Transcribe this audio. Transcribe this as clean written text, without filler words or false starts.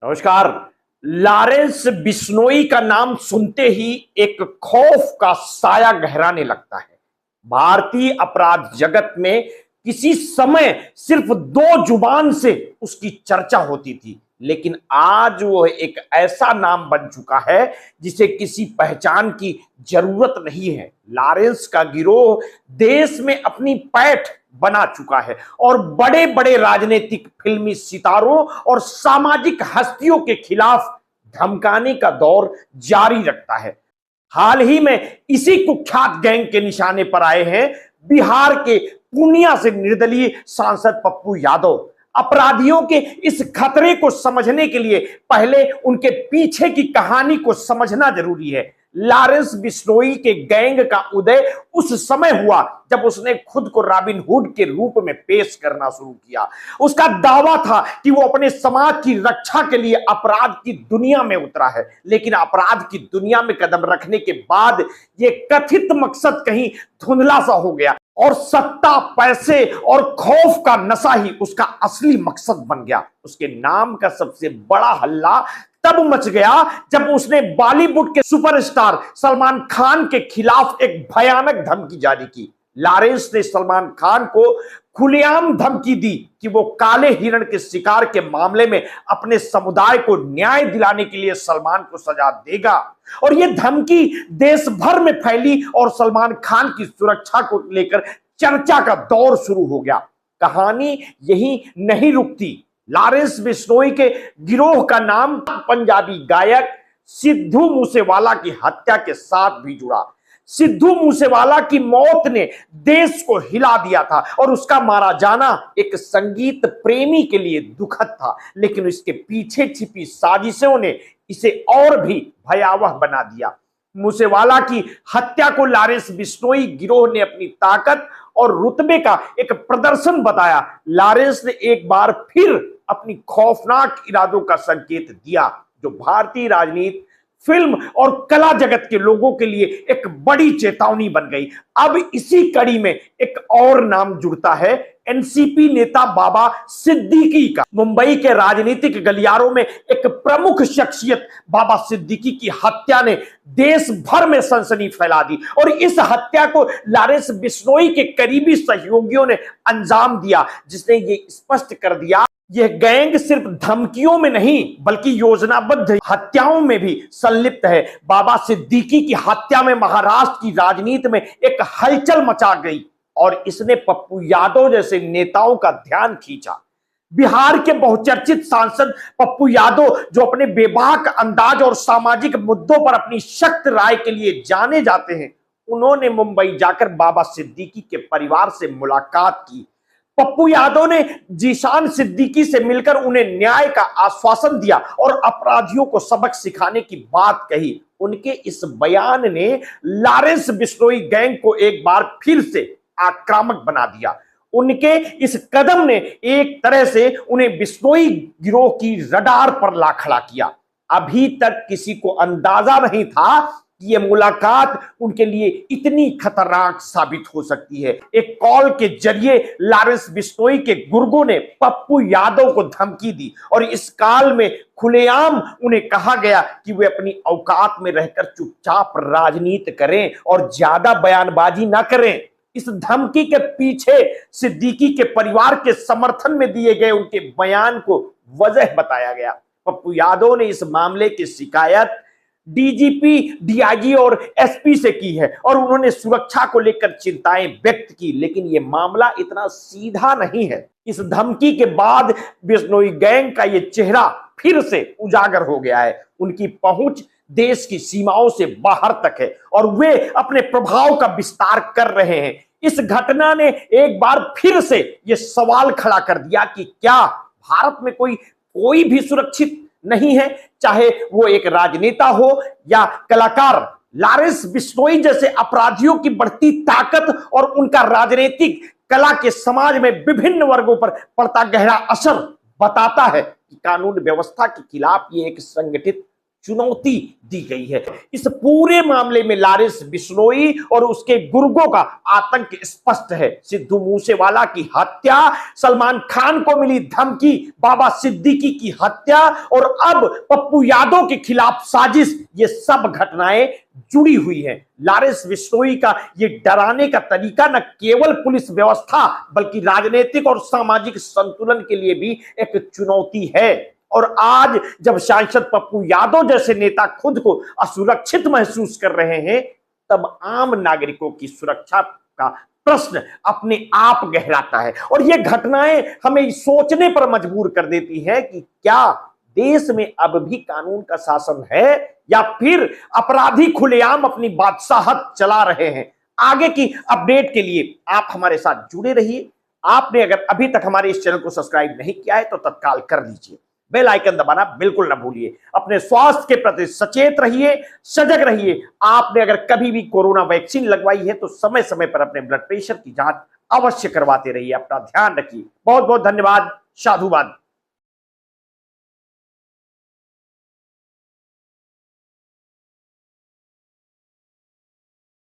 नमस्कार। लॉरेंस बिश्नोई का नाम सुनते ही एक खौफ का साया गहराने लगता है। भारतीय अपराध जगत में किसी समय सिर्फ दो जुबान से उसकी चर्चा होती थी, लेकिन आज वो एक ऐसा नाम बन चुका है जिसे किसी पहचान की जरूरत नहीं है। लॉरेंस का गिरोह देश में अपनी पैठ बना चुका है और बड़े बड़े राजनीतिक, फिल्मी सितारों और सामाजिक हस्तियों के खिलाफ धमकाने का दौर जारी रखता है। हाल ही में इसी कुख्यात गैंग के निशाने पर आए हैं बिहार के पूर्णिया से निर्दलीय सांसद पप्पू यादव। अपराधियों के इस खतरे को समझने के लिए पहले उनके पीछे की कहानी को समझना जरूरी है। लॉरेंस बिश्नोई के गैंग का उदय उस समय हुआ जब उसने खुद को रॉबिन हुड के रूप में पेश करना शुरू किया। उसका दावा था कि वो अपने समाज की रक्षा के लिए अपराध की दुनिया में उतरा है, लेकिन अपराध की दुनिया में कदम रखने के बाद ये कथित मकसद कहीं धुंधला सा हो गया और सत्ता, पैसे और खौफ का नशा ही उसका असली मकसद बन गया। उसके नाम का सबसे बड़ा हल्ला तब मच गया जब उसने बॉलीवुड के सुपरस्टार सलमान खान के खिलाफ एक भयानक धमकी जारी की। लॉरेंस ने सलमान खान को खुलेआम धमकी दी कि वो काले हिरण के शिकार के मामले में अपने समुदाय को न्याय दिलाने के लिए सलमान को सजा देगा, और ये धमकी देश भर में फैली और सलमान खान की सुरक्षा को लेकर चर्चा का दौर शुरू हो गया। कहानी यही नहीं रुकती। लॉरेंस बिश्नोई के गिरोह का नाम पंजाबी गायक सिद्धू मूसेवाला की हत्या के साथ भी जुड़ा। सिद्धू मूसेवाला की मौत ने देश को हिला दिया था और उसका मारा जाना एक संगीत प्रेमी के लिए दुखद था, लेकिन इसके पीछे छिपी साजिशों ने इसे और भी भयावह बना दिया। मूसेवाला की हत्या को लॉरेंस बिश्नोई गिरोह ने अपनी ताकत और रुतबे का एक प्रदर्शन बताया। लॉरेंस ने एक बार फिर अपनी खौफनाक इरादों का संकेत दिया, जो भारतीय राजनीति, फिल्म और कला जगत के लोगों के लिए एक बड़ी चेतावनी बन गई। अब इसी कड़ी में एक और नाम जुड़ता है, एनसीपी नेता बाबा सिद्दीकी का। मुंबई के राजनीतिक गलियारों में एक प्रमुख शख्सियत बाबा सिद्दीकी की हत्या ने देश भर में सनसनी फैला दी, और इस हत्या को लॉरेंस बिश्नोई के करीबी सहयोगियों ने अंजाम दिया, जिसने ये स्पष्ट कर दिया यह गैंग सिर्फ धमकियों में नहीं बल्कि योजनाबद्ध हत्याओं में भी संलिप्त है। बाबा सिद्दीकी की हत्या में महाराष्ट्र की राजनीति में एक हलचल मचा गई और इसने पप्पू यादव जैसे नेताओं का ध्यान खींचा। बिहार के बहुचर्चित सांसद पप्पू यादव, जो अपने बेबाक अंदाज और सामाजिक मुद्दों पर अपनी सख्त राय के लिए जाने जाते हैं, उन्होंने मुंबई जाकर बाबा सिद्दीकी के परिवार से मुलाकात की। पप्पू यादव ने जीशान सिद्दीकी से मिलकर उन्हें न्याय का आश्वासन दिया और अपराधियों को सबक सिखाने की बात कही। उनके इस बयान ने लॉरेंस बिश्नोई गैंग को एक बार फिर से आक्रामक बना दिया। उनके इस कदम ने एक तरह से उन्हें बिश्नोई गिरोह की रडार पर ला खड़ा किया। अभी तक किसी को अंदाजा नहीं था कि यह मुलाकात उनके लिए इतनी खतरनाक साबित हो सकती है। एक कॉल के जरिए लॉरेंस बिश्नोई के गुर्गों ने पप्पू यादव को धमकी दी और इस कॉल में खुलेआम उन्हें कहा गया कि वे अपनी औकात में रहकर चुपचाप राजनीति करें और ज्यादा बयानबाजी ना करें। इस धमकी के पीछे सिद्दीकी के परिवार के समर्थन में दिए गए उनके बयान को वजह बताया गया। पप्पू यादव ने इस मामले की शिकायत डीजीपी, डीआईजी और एसपी से की है और उन्होंने सुरक्षा को लेकर चिंताएं व्यक्त की, लेकिन यह मामला इतना सीधा नहीं है। इस धमकी के बाद बिश्नोई गैंग का यह चेहरा फिर से उजागर हो गया है। उनकी पहुंच देश की सीमाओं से बाहर तक है और वे अपने प्रभाव का विस्तार कर रहे हैं। इस घटना ने एक बार फिर से यह सवाल खड़ा कर दिया कि क्या भारत में कोई भी सुरक्षित नहीं है, चाहे वो एक राजनेता हो या कलाकार। लॉरेंस बिश्नोई जैसे अपराधियों की बढ़ती ताकत और उनका राजनीतिक कला के समाज में विभिन्न वर्गों पर पड़ता गहरा असर बताता है कि कानून व्यवस्था के खिलाफ ये एक संगठित चुनौती दी गई है। इस पूरे मामले में लारिस बिश्नोई और उसके गुर्गों का आतंक स्पष्ट है। सिद्धू मूसेवाला की हत्या, सलमान खान को मिली धमकी, बाबा सिद्दीकी की हत्या और अब पप्पू यादव के खिलाफ साजिश, ये सब घटनाएं जुड़ी हुई हैं। लारिस बिश्नोई का ये डराने का तरीका न केवल पुलिस व्यवस्था बल्कि राजनीतिक और सामाजिक संतुलन के लिए भी एक चुनौती है। और आज जब सांसद पप्पू यादव जैसे नेता खुद को असुरक्षित महसूस कर रहे हैं, तब आम नागरिकों की सुरक्षा का प्रश्न अपने आप गहराता है। और ये घटनाएं हमें सोचने पर मजबूर कर देती हैं कि क्या देश में अब भी कानून का शासन है या फिर अपराधी खुलेआम अपनी बादशाहत चला रहे हैं। आगे की अपडेट के लिए आप हमारे साथ जुड़े रहिए। आपने अगर अभी तक हमारे इस चैनल को सब्सक्राइब नहीं किया है तो तत्काल कर दीजिए। बेल आइकन दबाना बिल्कुल ना भूलिए। अपने स्वास्थ्य के प्रति सचेत रहिए, सजग रहिए। आपने अगर कभी भी कोरोना वैक्सीन लगवाई है तो समय समय पर अपने ब्लड प्रेशर की जांच अवश्य करवाते रहिए। अपना ध्यान रखिए। बहुत बहुत धन्यवाद। साधुवाद।